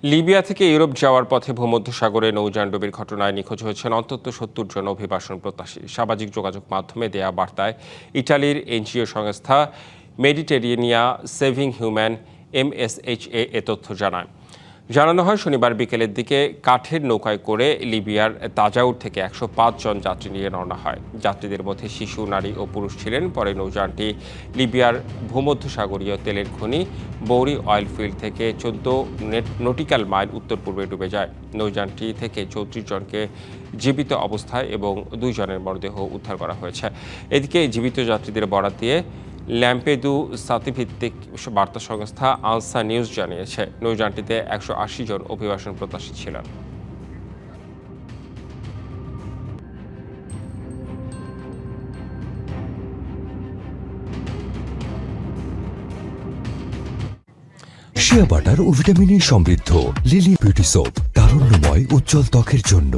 Libya থেকে Europe যাওয়ার পথে ভূমধ্যসাগরে নৌযানডুবির ঘটনায় নিখোঁজ হয়েছেন অন্তত ৭০ জন অভিবাসন প্রত্যাশী। সামাজিক যোগাযোগ মাধ্যমে দেয়া বার্তায় ইটালির এনজিও সংস্থা মেডিটেরিয়ানিয়া সেভিং হিউম্যান MSHA এ তথ্য জানানো হয় শনিবার বিকেলের দিকে কাঠের নৌকায় করে লিবিয়ার তাজাউর থেকে ১০৫ জন যাত্রী নিয়ে রওনা হয়। যাত্রীদের মধ্যে শিশু, নারী ও পুরুষ ছিলেন। পরে নৌযানটি লিবিয়ার ভূমধ্যসাগরীয় তেলের খনি বৌরি অয়েল ফিল্ড থেকে ১৪ নটিক্যাল মাইল উত্তর পূর্বে ডুবে যায়। নৌযানটি থেকে ৩৪ জনকে জীবিত অবস্থায় এবং ২ জনের মরদেহ উদ্ধার করা হয়েছে। এদিকে জীবিত যাত্রীদের বরাত দিয়ে ল্যাম্পেদুসা ভিত্তিক বার্তা সংস্থা আনসা নিউজ জানিয়েছে, নৌযানটিতে ১৮০ জন অভিবাসন প্রত্যাশী ছিলেন। শিয়া বাটার ও ভিটামিন সমৃদ্ধ লিলি বিউটি সোপ, তারুণ্যময় উজ্জ্বল ত্বকের জন্য।